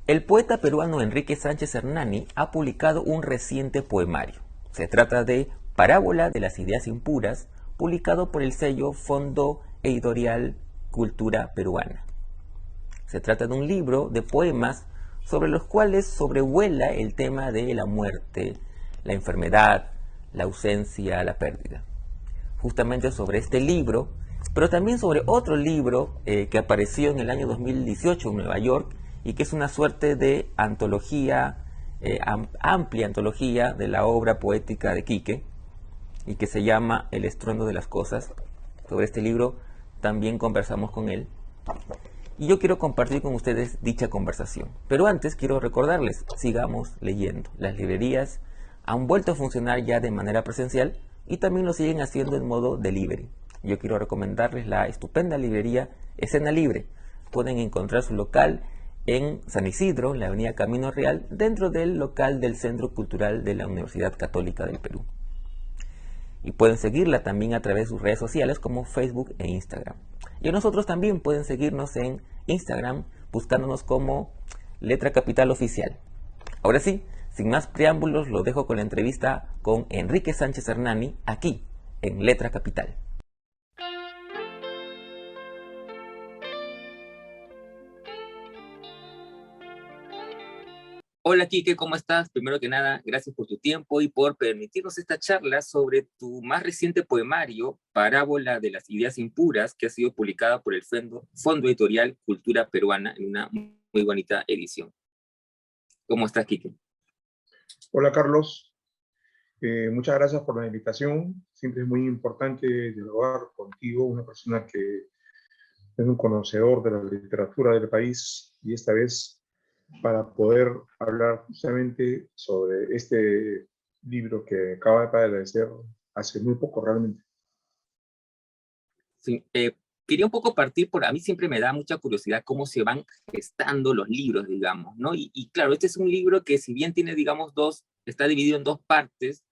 El poeta peruano Enrique Sánchez Hernani ha publicado un reciente poemario. Se trata de Parábola de las ideas impuras, publicado por el sello Fondo Editorial Cultura Peruana. Se trata de un libro de poemas sobre los cuales sobrevuela el tema de la muerte, la enfermedad, la ausencia, la pérdida. Justamente sobre este libro, pero también sobre otro libro que apareció en el año 2018 en Nueva York y que es una suerte de antología, amplia antología de la obra poética de Quique y que se llama El estruendo de las cosas. Sobre este libro también conversamos con él. Y yo quiero compartir con ustedes dicha conversación. Pero antes quiero recordarles, sigamos leyendo. Las librerías han vuelto a funcionar ya de manera presencial y también lo siguen haciendo en modo delivery. Yo quiero recomendarles la estupenda librería Escena Libre. Pueden encontrar su local en San Isidro, en la avenida Camino Real, dentro del local del Centro Cultural de la Universidad Católica del Perú. Y pueden seguirla también a través de sus redes sociales como Facebook e Instagram. Y a nosotros también pueden seguirnos en Instagram buscándonos como Letra Capital Oficial. Ahora sí, sin más preámbulos, lo dejo con la entrevista con Enrique Sánchez Hernani aquí en Letra Capital. Hola Quique, ¿cómo estás? Primero que nada, gracias por tu tiempo y por permitirnos esta charla sobre tu más reciente poemario, Parábola de las ideas impuras, que ha sido publicada por el Fondo Editorial Cultura Peruana en una muy bonita edición. ¿Cómo estás, Quique? Hola Carlos, muchas gracias por la invitación. Siempre es muy importante dialogar contigo, una persona que es un conocedor de la literatura del país y esta vez para poder hablar justamente sobre este libro que acaba de aparecer hace muy poco realmente. Sí, quería un poco partir a mí siempre me da mucha curiosidad cómo se van gestando los libros, digamos, ¿no? Y claro, este es un libro que si bien tiene, digamos, está dividido en dos partes,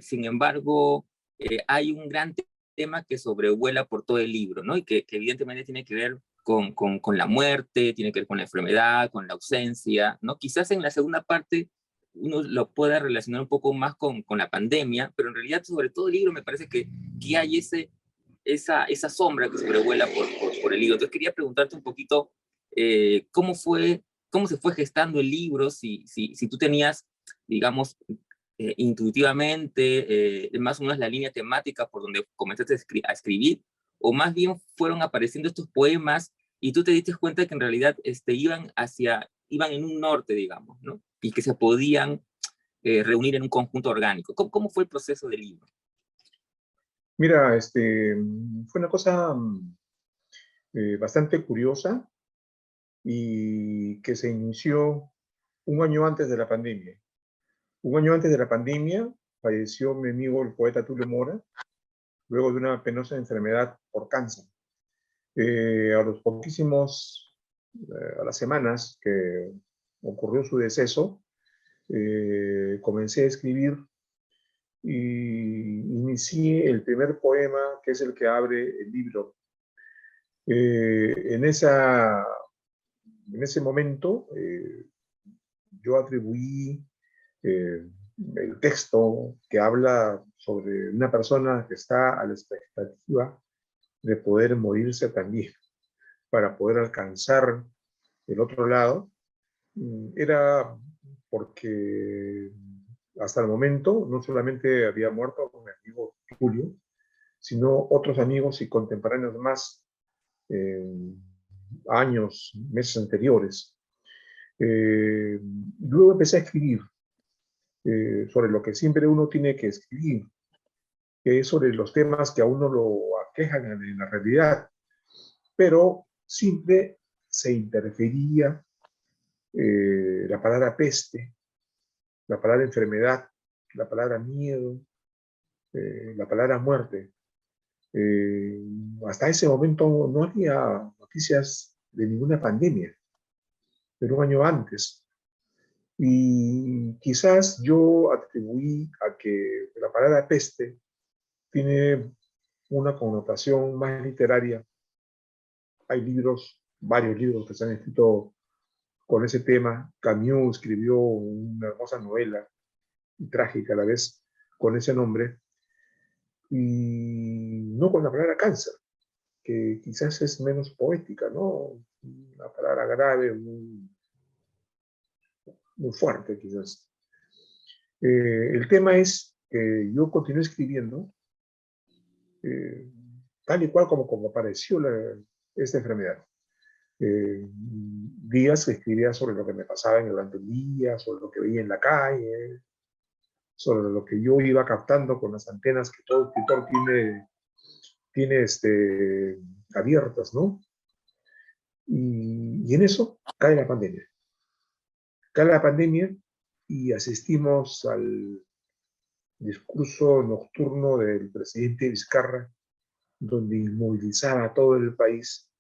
sin embargo, hay un gran tema que sobrevuela por todo el libro, ¿no? Y que evidentemente tiene que ver con la muerte, tiene que ver con la enfermedad, con la ausencia, ¿no? Quizás en la segunda parte uno lo pueda relacionar un poco más con la pandemia, pero en realidad sobre todo el libro me parece que hay esa sombra que sobrevuela por el libro. Entonces quería preguntarte un poquito cómo se fue gestando el libro, si tú tenías, digamos, intuitivamente, más o menos la línea temática por donde comenzaste a escribir, o más bien fueron apareciendo estos poemas y tú te diste cuenta que en realidad iban en un norte, digamos, ¿no? Y que se podían reunir en un conjunto orgánico. ¿Cómo fue el proceso del libro? Mira, fue una cosa bastante curiosa y que se inició un año antes de la pandemia. Un año antes de la pandemia falleció mi amigo el poeta Tulio Mora, luego de una penosa enfermedad por cáncer. A los a las semanas que ocurrió su deceso, comencé a escribir y inicié el primer poema, que es el que abre el libro. En ese momento, yo atribuí el texto que habla sobre una persona que está a la expectativa de poder morirse también para poder alcanzar el otro lado, era porque hasta el momento no solamente había muerto mi amigo Julio, sino otros amigos y contemporáneos más años, meses anteriores. Luego empecé a escribir sobre lo que siempre uno tiene que escribir, que es sobre los temas que a uno lo aquejan en la realidad, pero siempre se interfería la palabra peste, la palabra enfermedad, la palabra miedo, la palabra muerte. Eh, Hasta ese momento no había noticias de ninguna pandemia, pero un año antes. Y quizás yo atribuí a que la palabra peste tiene una connotación más literaria. Hay libros, varios libros que se han escrito con ese tema. Camus escribió una hermosa novela, y trágica a la vez, con ese nombre, y no con la palabra cáncer, que quizás es menos poética, ¿no? Una palabra grave, muy fuerte quizás. El tema es que yo continué escribiendo tal y cual como apareció esta enfermedad. Días que escribía sobre lo que me pasaba en el día, sobre lo que veía en la calle, sobre lo que yo iba captando con las antenas que todo escritor tiene abiertas, ¿no? Y en eso cae la pandemia. Cae la pandemia y asistimos al discurso nocturno del presidente Vizcarra, donde inmovilizaba a todo el país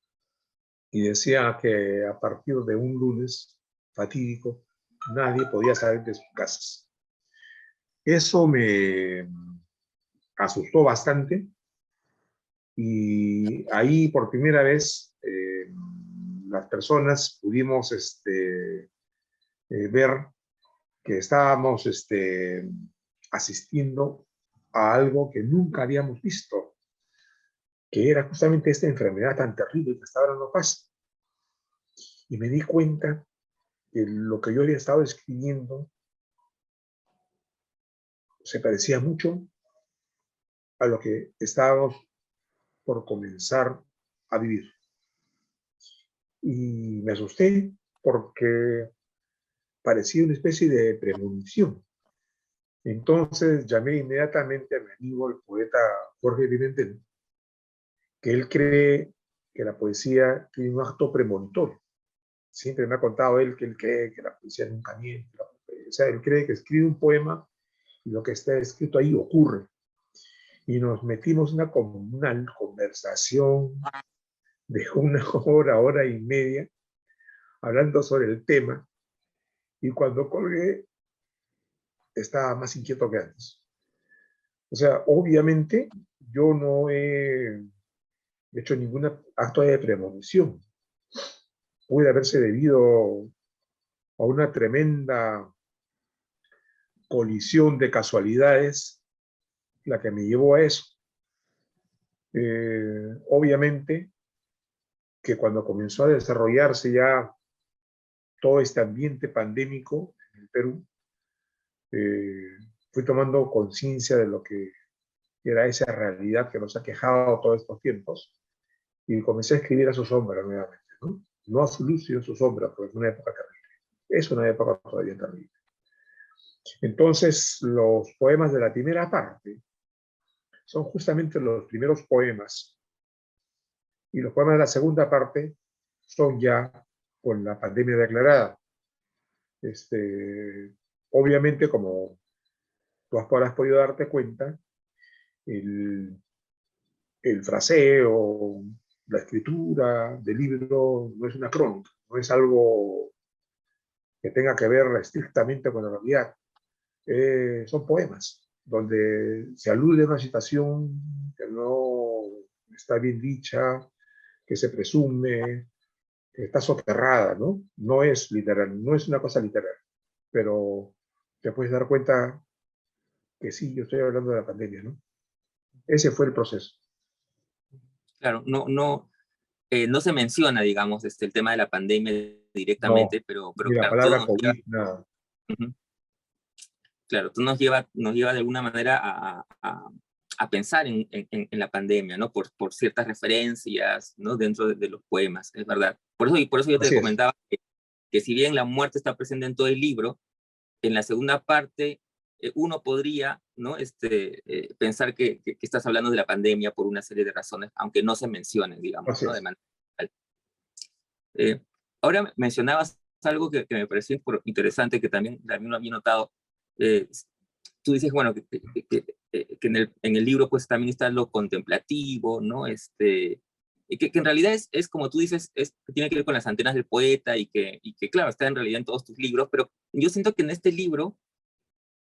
y decía que a partir de un lunes fatídico nadie podía salir de sus casas. Eso me asustó bastante y ahí por primera vez las personas pudimos ver que estábamos asistiendo a algo que nunca habíamos visto, que era justamente esta enfermedad tan terrible que hasta ahora no pasa. Y me di cuenta que lo que yo había estado escribiendo se parecía mucho a lo que estábamos por comenzar a vivir. Y me asusté porque parecía una especie de premonición. Entonces llamé inmediatamente a mi amigo, el poeta Jorge Pimentel, que él cree que la poesía tiene un acto premonitorio. Siempre me ha contado él que él cree que la poesía nunca miente. O sea, él cree que escribe un poema y lo que está escrito ahí ocurre. Y nos metimos en una conversación de una hora y media, hablando sobre el tema, y cuando colgué, estaba más inquieto que antes. O sea, obviamente, yo no he hecho ningún acto de premonición. Puede haberse debido a una tremenda colisión de casualidades la que me llevó a eso. Obviamente que cuando comenzó a desarrollarse ya todo este ambiente pandémico en el Perú, fui tomando conciencia de lo que era esa realidad que nos ha quejado todos estos tiempos y comencé a escribir a su sombra nuevamente, ¿no? No a su luz, sino a su sombra, porque es una época terrible. Es una época todavía terrible. Entonces, los poemas de la primera parte son justamente los primeros poemas y los poemas de la segunda parte son ya con la pandemia declarada. Obviamente, como tú has podido darte cuenta, el, el fraseo, la escritura del libro no es una crónica, no es algo que tenga que ver estrictamente con la realidad. Son poemas donde se alude a una situación que no está bien dicha, que se presume, que está soterrada, ¿no? No es literal, no es una cosa literal, pero te puedes dar cuenta que sí, yo estoy hablando de la pandemia, ¿no? Ese fue el proceso. Claro, no se menciona, digamos, el tema de la pandemia No, directamente, pero ni la claro, todo palabra nos lleva, COVID, nada. ujú, claro, todo nos lleva de alguna manera a pensar en la pandemia, ¿no? Por ciertas referencias, ¿no? Dentro de los poemas, es verdad. Por eso yo te Así es. comentaba que si bien la muerte está presente en todo el libro, en la segunda parte uno podría, ¿no? Pensar que estás hablando de la pandemia por una serie de razones, aunque no se mencionen, digamos, Así ¿no? De es. manera ahora mencionabas algo que me pareció interesante, que también lo había notado. Eh, Tú dices, bueno, que en el libro pues también está lo contemplativo, ¿no? Que en realidad es como tú dices, que tiene que ver con las antenas del poeta y que claro, está en realidad en todos tus libros, pero yo siento que en este libro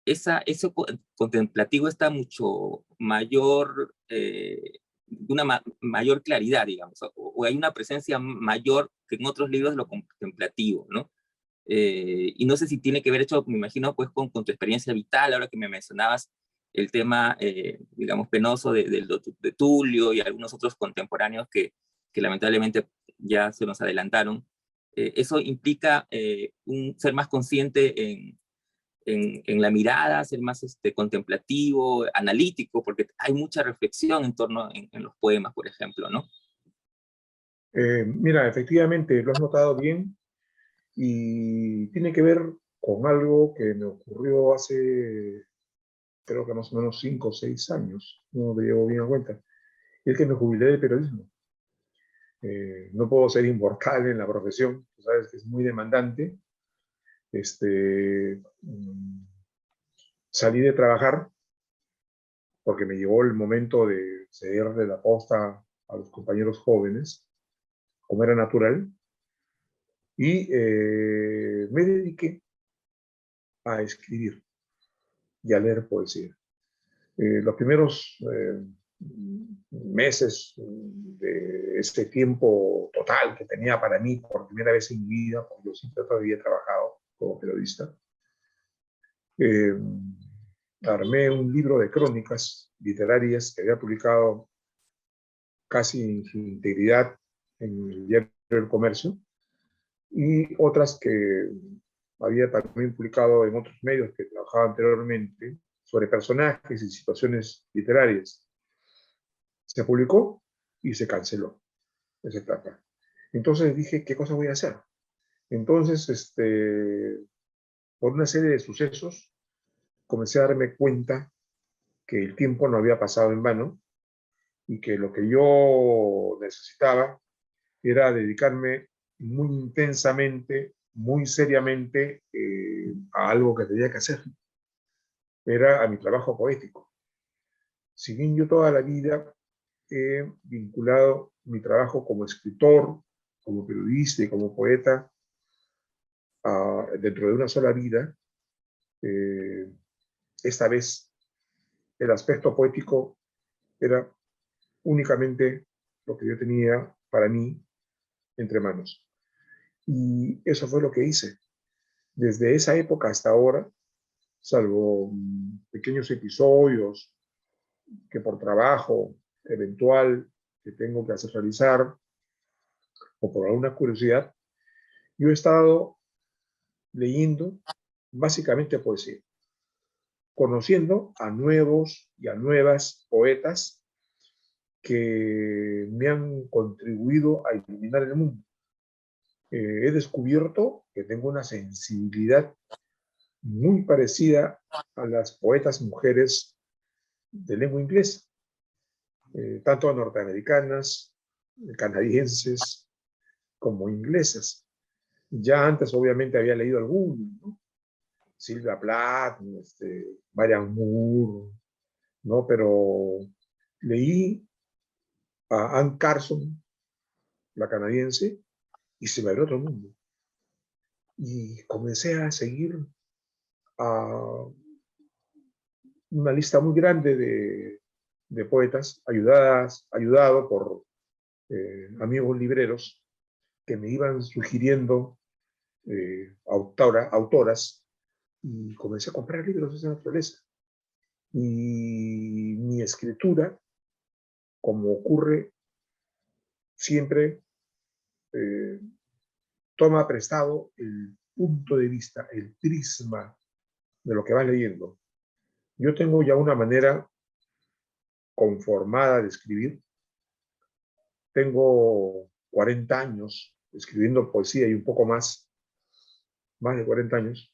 eso contemplativo está mucho mayor, de una mayor claridad, digamos, o hay una presencia mayor que en otros libros de lo contemplativo, ¿no? Y no sé si tiene que ver hecho, me imagino, pues con tu experiencia vital, ahora que me mencionabas el tema, digamos, penoso de Tulio y algunos otros contemporáneos que lamentablemente ya se nos adelantaron. Eso implica ser más consciente en la mirada, ser más contemplativo, analítico, porque hay mucha reflexión en torno en los poemas, por ejemplo, ¿no? Mira, efectivamente, lo has notado bien y tiene que ver con algo que me ocurrió hace, creo que más o menos 5 o 6 años, no me llevo bien a cuenta, y es que me jubilé del periodismo. No puedo ser inmortal en la profesión, tú sabes que es muy demandante. Salí de trabajar porque me llegó el momento de cederle la posta a los compañeros jóvenes, como era natural, y me dediqué a escribir y a leer poesía. Los primeros meses de este tiempo total que tenía para mí por primera vez en mi vida, porque yo siempre había trabajado como periodista, eh, armé un libro de crónicas literarias que había publicado casi en su integridad en el diario El Comercio, y otras que había también publicado en otros medios que trabajaba anteriormente sobre personajes y situaciones literarias. Se publicó y se canceló esa etapa. Entonces dije, ¿qué cosa voy a hacer? Entonces, por una serie de sucesos, comencé a darme cuenta que el tiempo no había pasado en vano y que lo que yo necesitaba era dedicarme muy intensamente, muy seriamente a algo que tenía que hacer. Era a mi trabajo poético. Si bien yo toda la vida he vinculado mi trabajo como escritor, como periodista y como poeta dentro de una sola vida, eh, esta vez el aspecto poético era únicamente lo que yo tenía para mí entre manos. Y eso fue lo que hice. Desde esa época hasta ahora, salvo pequeños episodios que por trabajo eventual que tengo que hacer realizar o por alguna curiosidad, yo he estado leyendo básicamente poesía, conociendo a nuevos y a nuevas poetas que me han contribuido a iluminar el mundo. He descubierto que tengo una sensibilidad muy parecida a las poetas mujeres de lengua inglesa, tanto norteamericanas, canadienses, como inglesas. Ya antes obviamente había leído algunos, ¿no? Sylvia Plath, Marianne Moore, ¿no? Pero leí a Anne Carson, la canadiense, y se me abrió otro mundo. Y comencé a seguir a una lista muy grande de poetas, ayudado por amigos libreros que me iban sugiriendo autoras, y comencé a comprar libros de esa naturaleza. Y mi escritura, como ocurre siempre, eh, toma prestado el punto de vista, el prisma de lo que vas leyendo. Yo tengo ya una manera conformada de escribir. Tengo 40 años escribiendo poesía y un poco más de 40 años.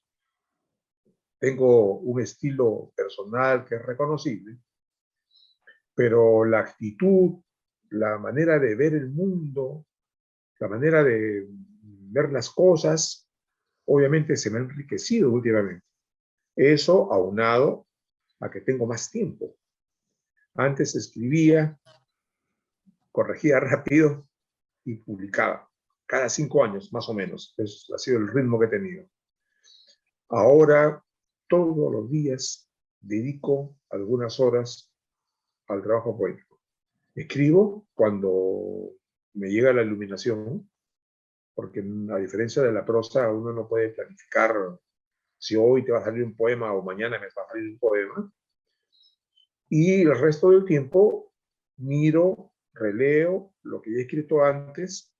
Tengo un estilo personal que es reconocible, pero la actitud, la manera de ver el mundo, la manera de ver las cosas, obviamente se me ha enriquecido últimamente. Eso aunado a que tengo más tiempo. Antes escribía, corregía rápido y publicaba. Cada 5 años, más o menos. Ese ha sido el ritmo que he tenido. Ahora, todos los días, dedico algunas horas al trabajo poético. Escribo cuando me llega la iluminación, porque a diferencia de la prosa, uno no puede planificar si hoy te va a salir un poema o mañana me va a salir un poema. Y el resto del tiempo miro, releo lo que he escrito antes,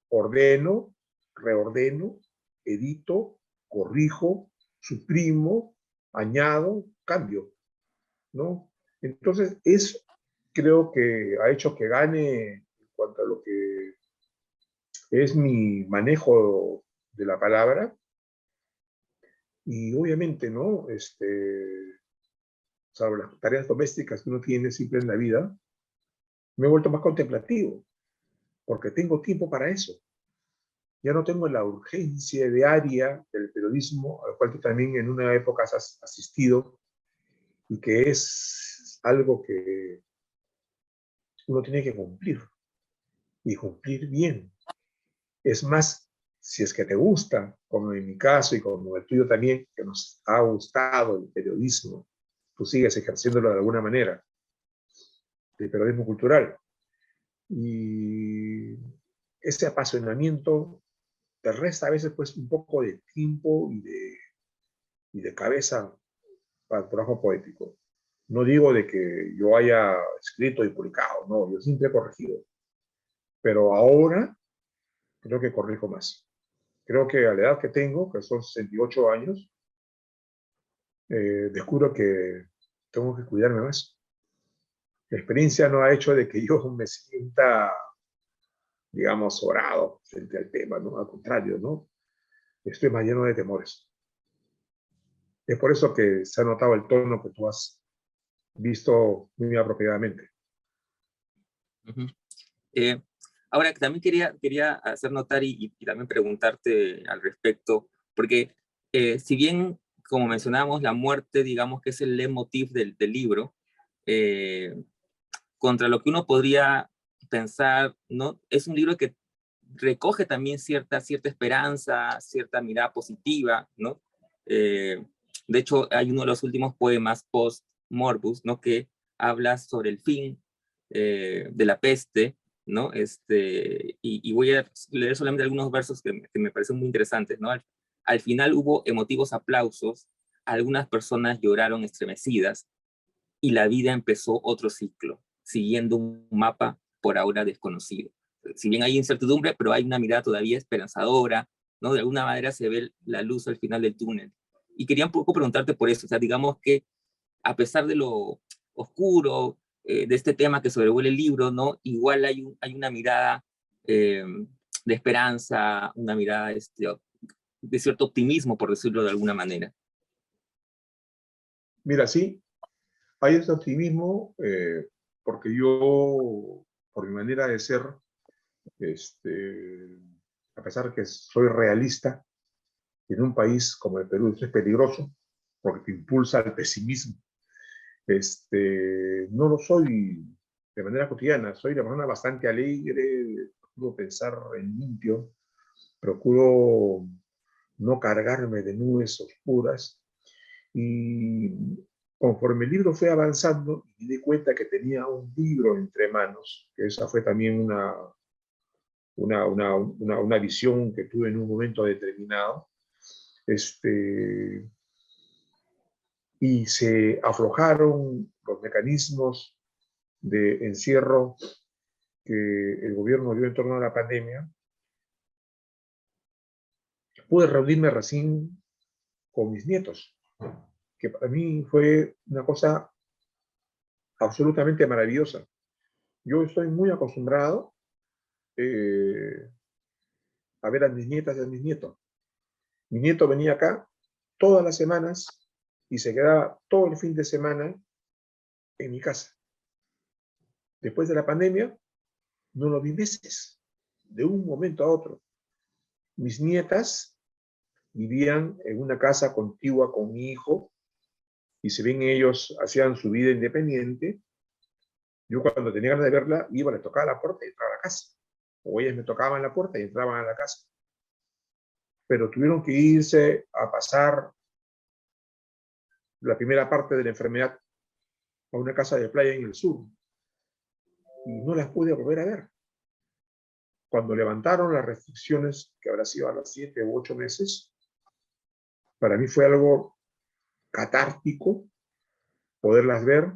ordeno, reordeno, edito, corrijo, suprimo, añado, cambio, ¿no? Entonces, eso creo que ha hecho que gane en cuanto a lo que es mi manejo de la palabra. Y obviamente, ¿no? Salvo las tareas domésticas que uno tiene siempre en la vida, me he vuelto más contemplativo, porque tengo tiempo para eso. Ya no tengo la urgencia diaria del periodismo, al cual tú también en una época has asistido, y que es algo que uno tiene que cumplir, y cumplir bien. Es más, si es que te gusta, como en mi caso y como el tuyo también, que nos ha gustado el periodismo, tú sigues ejerciéndolo de alguna manera, el periodismo cultural. Y ese apasionamiento te resta a veces pues un poco de tiempo y de cabeza para el trabajo poético. No digo de que yo haya escrito y publicado, no, yo siempre he corregido. Pero ahora creo que corrijo más. Creo que a la edad que tengo, que son 68 años, descubro que tengo que cuidarme más. La experiencia no ha hecho de que yo me sienta, digamos, sobrado frente al tema, ¿no? Al contrario, ¿no? Estoy más lleno de temores. Es por eso que se ha notado el tono que tú has visto muy apropiadamente. Ujú. Eh, Ahora, también quería hacer notar y también preguntarte al respecto, porque si bien, como mencionábamos, la muerte, digamos que es el leitmotiv del libro, eh, contra lo que uno podría pensar, ¿no? Es un libro que recoge también cierta esperanza, cierta mirada positiva, ¿no? Eh, de hecho, hay uno de los últimos poemas post-morbus, ¿no? Que habla sobre el fin de la peste, ¿no? Y voy a leer solamente algunos versos que me parecen muy interesantes, ¿no? Al final hubo emotivos aplausos, algunas personas lloraron estremecidas y la vida empezó otro ciclo, siguiendo un mapa por ahora desconocido. Si bien hay incertidumbre, pero hay una mirada todavía esperanzadora, ¿no? De alguna manera se ve la luz al final del túnel. Y quería un poco preguntarte por eso, o sea, digamos que a pesar de lo oscuro de este tema que sobrevuela el libro, ¿no? Igual hay una mirada de esperanza, una mirada de cierto optimismo, por decirlo de alguna manera. Mira, sí, hay ese optimismo porque yo, por mi manera de ser, a pesar que soy realista, en un país como el Perú eso es peligroso porque te impulsa al pesimismo. No lo soy de manera cotidiana, soy de persona bastante alegre, procuro pensar en limpio, procuro no cargarme de nubes oscuras. Y conforme el libro fue avanzando, me di cuenta que tenía un libro entre manos, que esa fue también una visión que tuve en un momento determinado. Y se aflojaron los mecanismos de encierro que el gobierno dio en torno a la pandemia. Pude reunirme recién con mis nietos, que para mí fue una cosa absolutamente maravillosa. Yo estoy muy acostumbrado eh, a ver a mis nietas y a mis nietos. Mi nieto venía acá todas las semanas y se quedaba todo el fin de semana en mi casa. Después de la pandemia, no lo vi meses, de un momento a otro. Mis nietas vivían en una casa contigua con mi hijo y si bien ellos hacían su vida independiente, yo cuando tenía ganas de verla, iba, le tocaba la puerta y entraba a la casa. O ellas me tocaban la puerta y entraban a la casa. Pero tuvieron que irse a pasar la primera parte de la enfermedad a una casa de playa en el sur. Y no las pude volver a ver. cuando levantaron las restricciones, que habrá sido a los 7 u 8 meses, para mí fue algo catártico poderlas ver,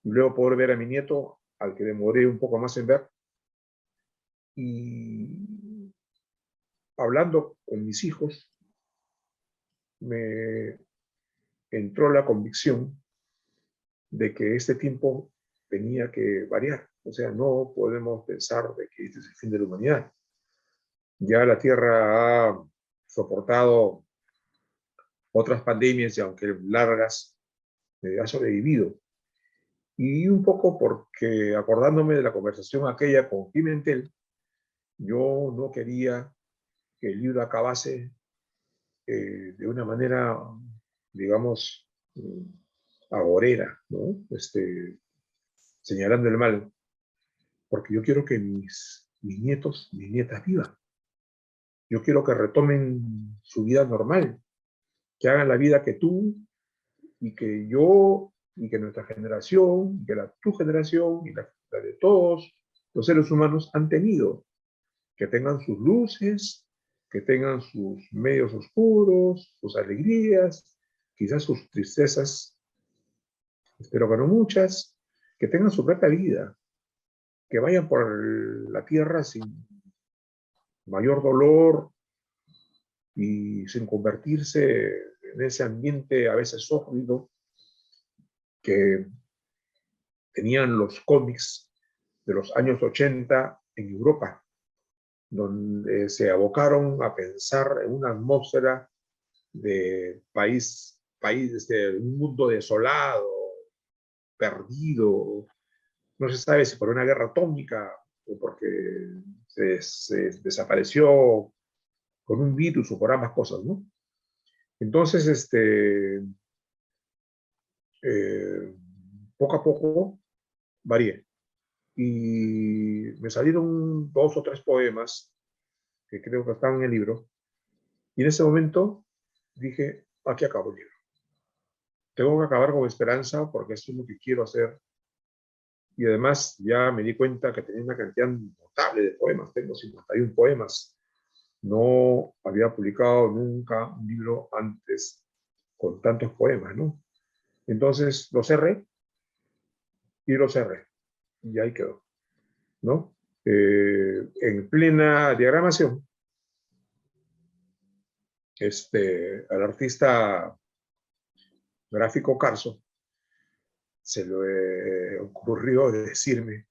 y luego poder ver a mi nieto, al que demoré un poco más en ver, y hablando con mis hijos, me entró la convicción de que este tiempo tenía que variar. O sea, no podemos pensar de que este es el fin de la humanidad. Ya la Tierra ha soportado otras pandemias y aunque largas, ha sobrevivido. Y un poco porque, acordándome de la conversación aquella con Pimentel, yo no quería que el libro acabase de una manera, digamos, agorera, ¿no? Señalando el mal, porque yo quiero que mis nietos, mis nietas vivan. Yo quiero que retomen su vida normal, que hagan la vida que tú y que yo y que nuestra generación, y que tu generación y la de todos los seres humanos han tenido, que tengan sus luces, que tengan sus medios oscuros, sus alegrías, quizás sus tristezas, espero que no muchas, que tengan su propia vida, que vayan por la tierra sin mayor dolor y sin convertirse en ese ambiente a veces sórdido que tenían los cómics de los años 80 en Europa, donde se abocaron a pensar en una atmósfera de país de un mundo desolado, perdido, no se sabe si por una guerra atómica o porque se desapareció con un virus o por ambas cosas, ¿no? Entonces, poco a poco varié. Y me salieron 2 o 3 poemas que creo que están en el libro. Y en ese momento dije, aquí acabo el libro. Tengo que acabar con esperanza porque eso es lo que quiero hacer. Y además ya me di cuenta que tenía una cantidad notable de poemas. Tengo 51 poemas. No había publicado nunca un libro antes con tantos poemas, ¿no? Entonces lo cerré y lo cerré. Y ahí quedó, ¿no? En plena diagramación, al artista gráfico Carso se le ocurrió decirme,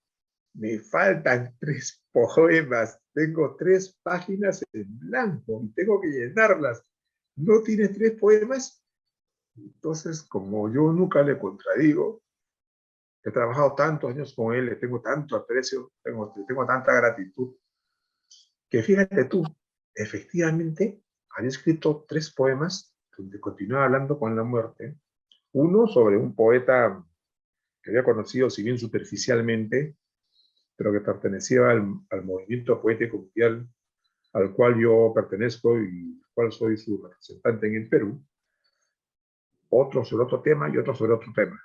me faltan 3 poemas, tengo 3 páginas en blanco y tengo que llenarlas. ¿No tienes 3 poemas? Entonces, como yo nunca le contradigo, he trabajado tantos años con él, le tengo tanto aprecio, tengo tanta gratitud, que fíjate tú, efectivamente, había escrito 3 poemas donde continuaba hablando con la muerte. Uno sobre un poeta que había conocido, si bien superficialmente, pero que pertenecía al movimiento poético mundial al cual yo pertenezco y al cual soy su representante en el Perú. Otro sobre otro tema y otro sobre otro tema.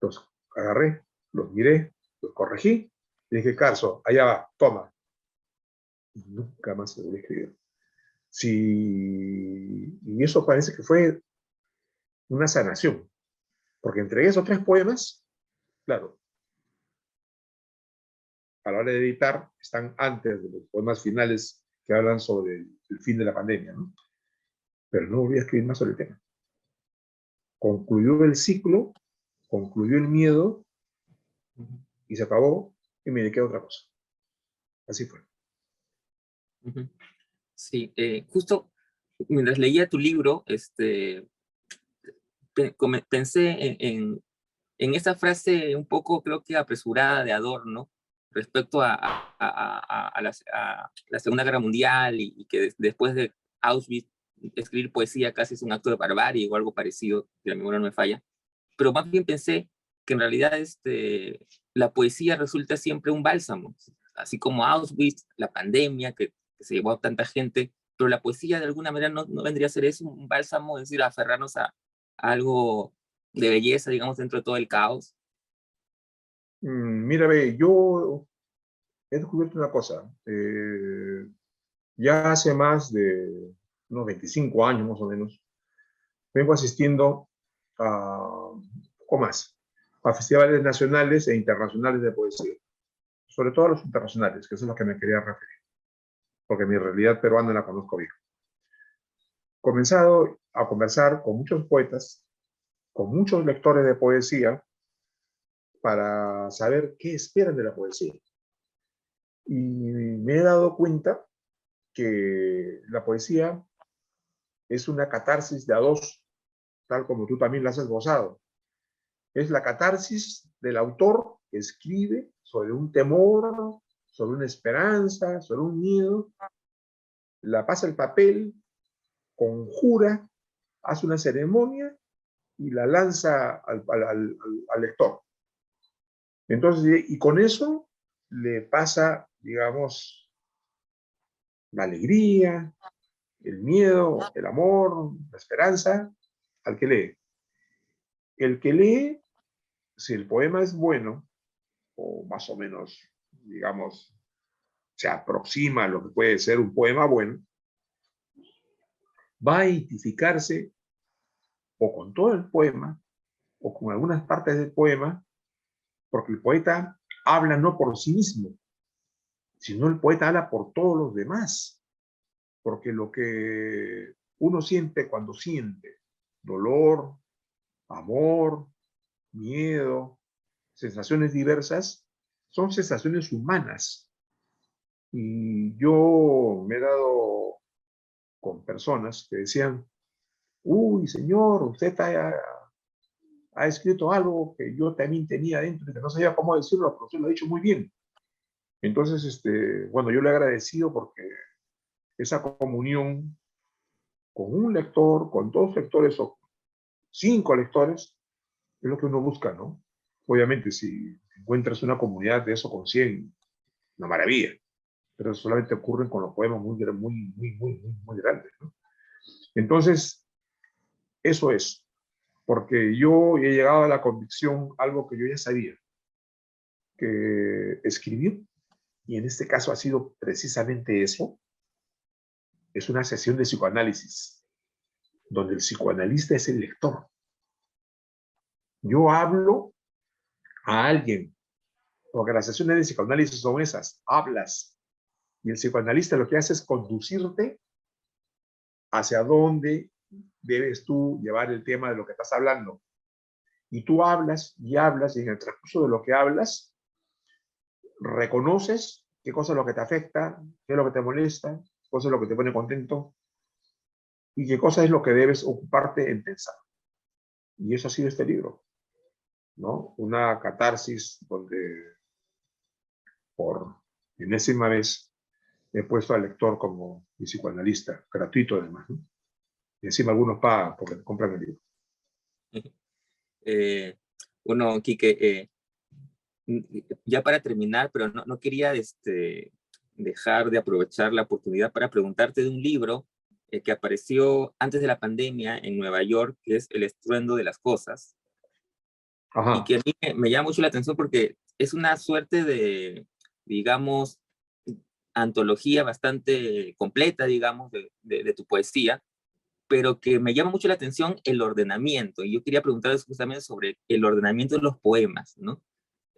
Los agarré, los miré, los corregí y dije, Carso, allá va, toma. Y nunca más se volvió a escribir. Sí, y eso parece que fue una sanación, porque entregué esos 3 poemas, claro, a la hora de editar, están antes de los poemas finales que hablan sobre el fin de la pandemia, ¿no? Pero no volví a escribir más sobre el tema. Concluyó el ciclo, concluyó el miedo y se acabó y me dediqué a otra cosa. Así fue. Sí, justo mientras leía tu libro, pensé en esa frase un poco, creo que apresurada de Adorno, respecto a la Segunda Guerra Mundial y que después de Auschwitz escribir poesía casi es un acto de barbarie o algo parecido, si la memoria no me falla. Pero más bien pensé que en realidad la poesía resulta siempre un bálsamo, así como Auschwitz, la pandemia que se llevó a tanta gente, pero la poesía de alguna manera no vendría a ser eso, un bálsamo, es decir, aferrarnos a algo de belleza, digamos, dentro de todo el caos. Mira, ve, yo he descubierto una cosa. Ya hace más de unos 25 años, más o menos, vengo asistiendo a un poco más, a festivales nacionales e internacionales de poesía, sobre todo a los internacionales, que eso es lo que me quería referir, porque mi realidad peruana la conozco bien. Comenzado a conversar con muchos poetas, con muchos lectores de poesía, para saber qué esperan de la poesía. Y me he dado cuenta que la poesía es una catarsis de a dos, tal como tú también la has esbozado. Es la catarsis del autor que escribe sobre un temor, sobre una esperanza, sobre un miedo, la pasa el papel, conjura, hace una ceremonia y la lanza al lector. Entonces, y con eso le pasa, digamos, la alegría, el miedo, el amor, la esperanza al que lee. El que lee, si el poema es bueno, o más o menos, digamos, se aproxima a lo que puede ser un poema bueno, va a identificarse o con todo el poema o con algunas partes del poema, porque el poeta habla no por sí mismo, sino el poeta habla por todos los demás, porque lo que uno siente cuando siente dolor, amor, miedo, sensaciones diversas, son sensaciones humanas. Y yo me he dado con personas que decían, uy, señor, usted ha escrito algo que yo también tenía dentro y que no sabía cómo decirlo, pero usted lo ha dicho muy bien. Entonces, bueno, yo le he agradecido porque esa comunión con un lector, con dos lectores o 5 lectores, es lo que uno busca, ¿no? Obviamente, si encuentras una comunidad de eso con 100, una maravilla, pero solamente ocurren con los poemas muy grandes, ¿no? Entonces, eso es, porque yo he llegado a la convicción, algo que yo ya sabía, que escribir, y en este caso ha sido precisamente eso, es una sesión de psicoanálisis, donde el psicoanalista es el lector. Yo hablo a alguien, porque las sesiones de psicoanálisis son esas, hablas, y el psicoanalista lo que hace es conducirte hacia dónde debes tú llevar el tema de lo que estás hablando. Y tú hablas y hablas, y en el transcurso de lo que hablas, reconoces qué cosa es lo que te afecta, qué es lo que te molesta, qué cosa es lo que te pone contento, y qué cosa es lo que debes ocuparte en pensar. Y eso ha sido este libro, ¿no? Una catarsis donde por enésima vez he puesto al lector como mi psicoanalista, gratuito además, ¿no? Y encima algunos pagan porque compran el libro. Eh, bueno, Quique, ya para terminar, pero no quería dejar de aprovechar la oportunidad para preguntarte de un libro que apareció antes de la pandemia en Nueva York, que es El estruendo de las cosas, y Ajá. que a mí me llama mucho la atención porque es una suerte de, digamos, antología bastante completa, digamos, de tu poesía, pero que me llama mucho la atención el ordenamiento. Y yo quería preguntarles justamente sobre el ordenamiento de los poemas, ¿no?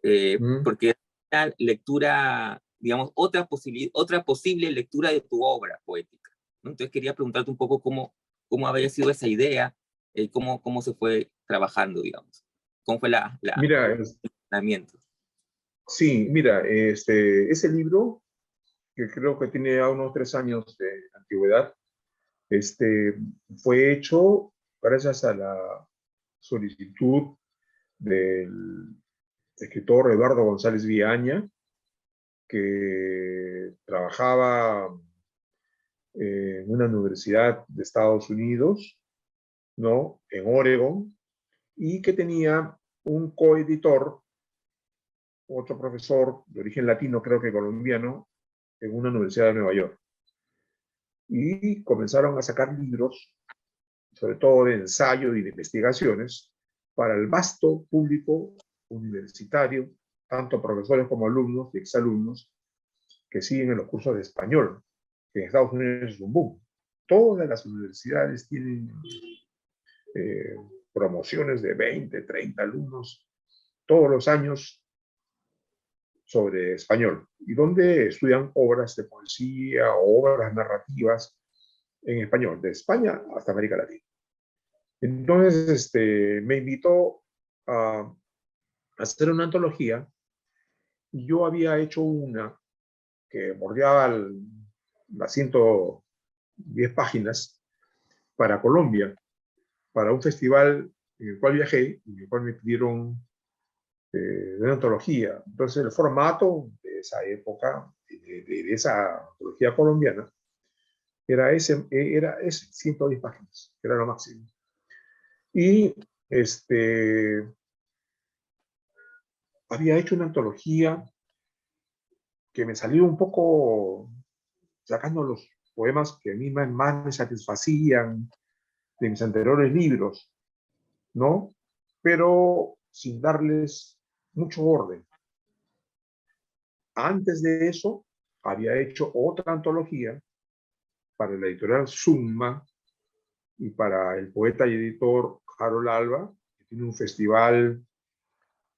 Mm. Porque es una lectura, digamos, otra posible lectura de tu obra poética, ¿no? Entonces quería preguntarte un poco cómo había sido esa idea, cómo se fue trabajando, digamos. ¿Cómo fue Mira, el ordenamiento? sí, mira, ese libro, que creo que tiene ya unos 3 años de antigüedad, este, fue hecho gracias a la solicitud del escritor Eduardo González Viaña, que trabajaba en una universidad de Estados Unidos, ¿no? En Oregon, y que tenía un coeditor, otro profesor de origen latino, creo que colombiano, en una universidad de Nueva York. Y comenzaron a sacar libros, sobre todo de ensayo y de investigaciones, para el vasto público universitario, tanto profesores como alumnos y exalumnos, que siguen en los cursos de español, que en Estados Unidos es un boom. Todas las universidades tienen promociones de 20, 30 alumnos todos los años sobre español, y donde estudian obras de poesía, obras narrativas en español, de España hasta América Latina. Entonces, me invitó a hacer una antología, y yo había hecho una que bordeaba las 110 páginas para Colombia, para un festival en el cual viajé, en el cual me pidieron una antología. Entonces, el formato de esa época, de esa antología colombiana, era ese 110 páginas, que era lo máximo. Y había hecho una antología que me salió un poco sacando los poemas que a mí más me satisfacían de mis anteriores libros, ¿no? Pero sin darles mucho orden. Antes de eso, había hecho otra antología para la editorial Summa y para el poeta y editor Harold Alba, que tiene un festival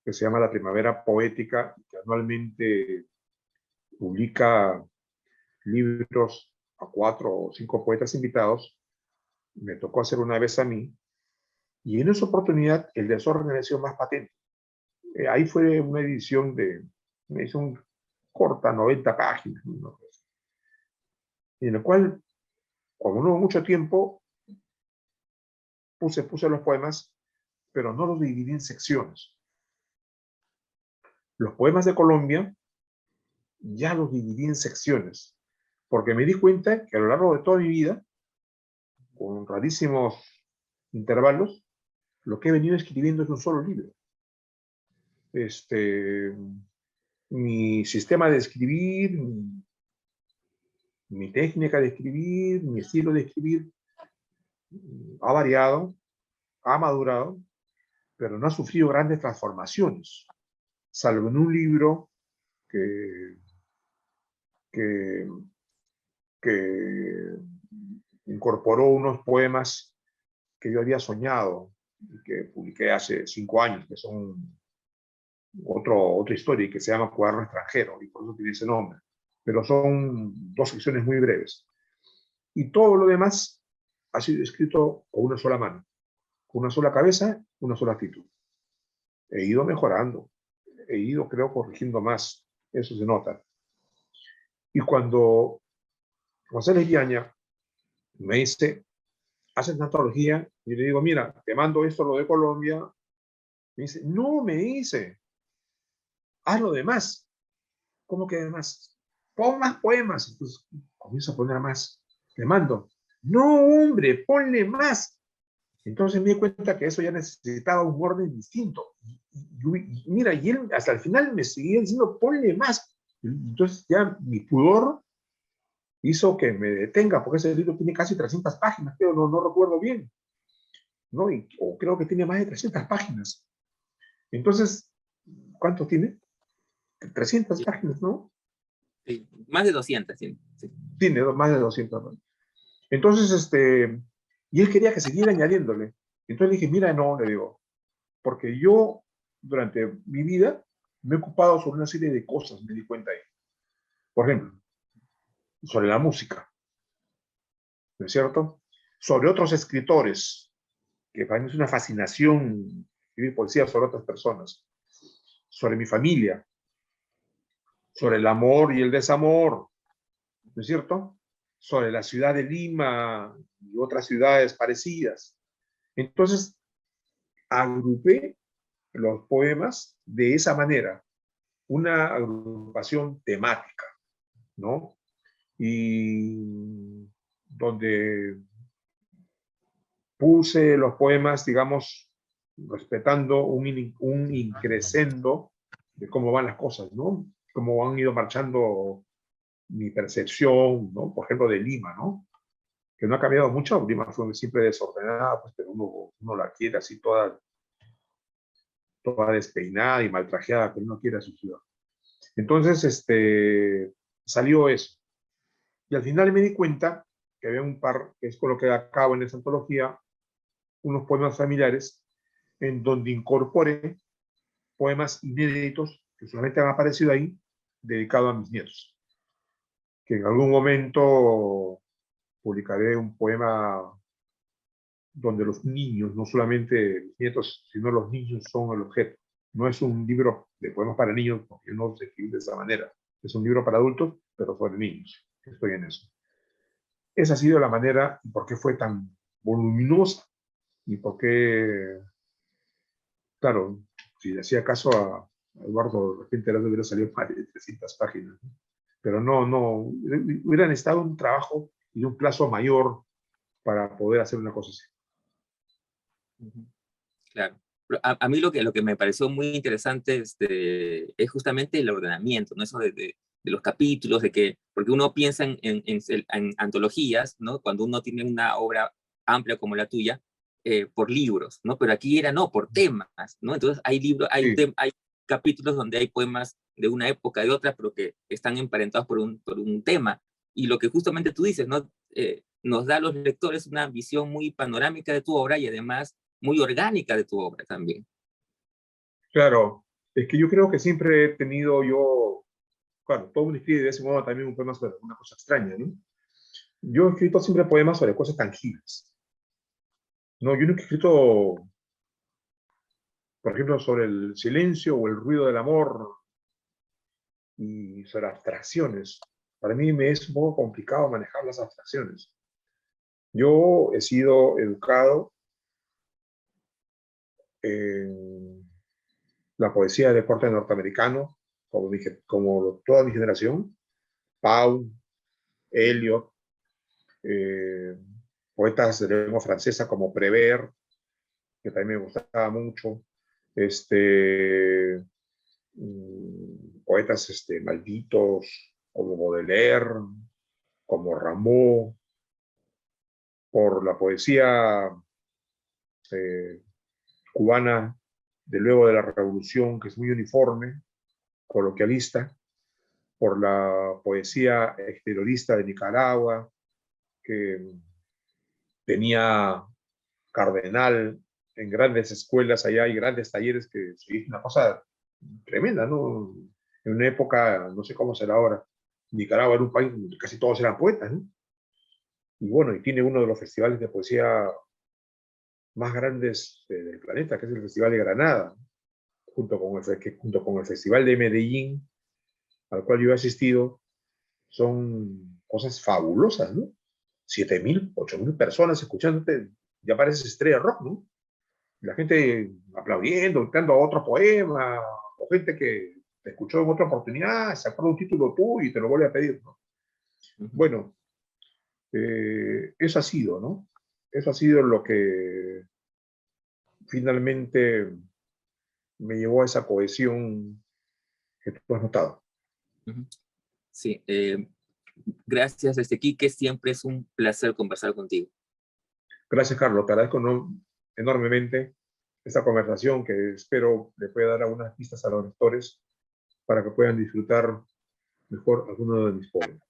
que se llama La Primavera Poética, que anualmente publica libros a 4 o 5 poetas invitados. Me tocó hacer una vez a mí, y en esa oportunidad el desorden ha sido más patente. Ahí fue una edición corta, 90 páginas, ¿no? En la cual, como no hubo mucho tiempo, puse los poemas, pero no los dividí en secciones. Los poemas de Colombia ya los dividí en secciones, porque me di cuenta que a lo largo de toda mi vida, con rarísimos intervalos, lo que he venido escribiendo es un solo libro. Mi sistema de escribir, mi técnica de escribir, mi estilo de escribir ha variado, ha madurado, pero no ha sufrido grandes transformaciones, salvo en un libro que incorporó unos poemas que yo había soñado y que publiqué hace 5 años, que son otra historia y que se llama Cuaderno Extranjero, y por eso tiene ese nombre. Pero son 2 secciones muy breves. Y todo lo demás ha sido escrito con una sola mano, con una sola cabeza, una sola actitud. He ido mejorando, he ido, creo, corrigiendo más. Eso se nota. Y cuando José Leguiaña me dice, haces una antología, y le digo, mira, te mando esto, lo de Colombia. Me dice, no, me dice, haz lo demás. ¿Cómo que demás? Pon más poemas. Entonces comienzo a poner más. Te mando. No, hombre, ponle más. Entonces me di cuenta que eso ya necesitaba un orden distinto. Y mira, y él hasta el final me seguía diciendo, ponle más. Entonces ya mi pudor hizo que me detenga, porque ese libro tiene casi 300 páginas, pero no recuerdo bien, ¿no? O creo que tiene más de 300 páginas. Entonces, ¿cuánto tiene? 300 páginas, ¿no? Sí, más de 200, sí. Tiene más de 200, ¿no? Entonces, y él quería que siguiera añadiéndole. Entonces le dije, mira, no, le digo, porque yo durante mi vida me he ocupado sobre una serie de cosas, me di cuenta ahí. Por ejemplo, sobre la música, ¿no es cierto? Sobre otros escritores, que para mí es una fascinación escribir poesía sobre otras personas. Sobre mi familia, sobre el amor y el desamor, ¿no es cierto? Sobre la ciudad de Lima y otras ciudades parecidas. Entonces, agrupé los poemas de esa manera, una agrupación temática, ¿no? Y donde puse los poemas, digamos, respetando un increscendo de cómo van las cosas, ¿no? Cómo han ido marchando mi percepción, ¿no? Por ejemplo, de Lima, ¿no? Que no ha cambiado mucho. Lima fue siempre desordenada, pues, pero uno la quiere así toda despeinada y maltrajeada, que uno quiere a su ciudad. Entonces, salió eso. Y al final me di cuenta que había un par, que es con lo que acabo en esa antología, unos poemas familiares, en donde incorporé poemas inéditos que solamente han aparecido ahí, dedicados a mis nietos. Que en algún momento publicaré un poema donde los niños, no solamente los nietos, sino los niños son el objeto. No es un libro de poemas para niños, porque no se escribe de esa manera. Es un libro para adultos, pero sobre niños. Estoy en eso. Esa ha sido la manera y por qué fue tan voluminosa y por qué, claro, si le hacía caso a Eduardo, de repente hubiera salido más de 300 páginas. ¿No? Pero no, hubiera necesitado un trabajo y un plazo mayor para poder hacer una cosa así. Claro. A mí lo que me pareció muy interesante es justamente el ordenamiento, ¿no? Eso de los capítulos, porque uno piensa en antologías, ¿no? Cuando uno tiene una obra amplia como la tuya, por libros, ¿no? Pero aquí era, no, por temas, ¿no? Entonces hay libros, Sí. hay capítulos donde hay poemas de una época, de otra, pero que están emparentados por un tema. Y lo que justamente tú dices, ¿no? Nos da a los lectores una visión muy panorámica de tu obra y además muy orgánica de tu obra también. Claro, es que yo creo que siempre he tenido yo, claro, todo un escribe de ese modo también un poema sobre una cosa extraña, ¿no? Yo he escrito siempre poemas sobre cosas tangibles. No, yo nunca he escrito, por ejemplo, sobre el silencio o el ruido del amor y sobre abstracciones. Para mí me es un poco complicado manejar las abstracciones. Yo he sido educado en la poesía de corte norteamericano, como toda mi generación, Poe, Eliot, eh, poetas de lengua francesa como Prévert, que también me gustaba mucho, poetas malditos como Baudelaire, como Rameau, por la poesía eh, cubana de luego de la revolución, que es muy uniforme, coloquialista, por la poesía exteriorista de Nicaragua, que tenía cardenal en grandes escuelas allá y grandes talleres, que sí, una cosa tremenda, ¿no? En una época, no sé cómo será ahora, Nicaragua era un país donde casi todos eran poetas, ¿no? Y bueno, y tiene uno de los festivales de poesía más grandes del planeta, que es el Festival de Granada, junto con el Festival de Medellín, al cual yo he asistido, son cosas fabulosas, ¿no? 7.000, 8.000 personas escuchándote, ya pareces estrella rock, ¿no? La gente aplaudiendo, gritando otro poema, o gente que te escuchó en otra oportunidad, se acuerda un título tuyo y te lo vuelve a pedir, ¿no? Bueno, eso ha sido, ¿no? Eso ha sido lo que finalmente me llevó a esa cohesión que tú has notado. Sí, gracias, Quique, siempre es un placer conversar contigo. Gracias, Carlos, te agradezco enormemente esta conversación que espero le pueda dar algunas pistas a los lectores para que puedan disfrutar mejor alguno de mis poemas.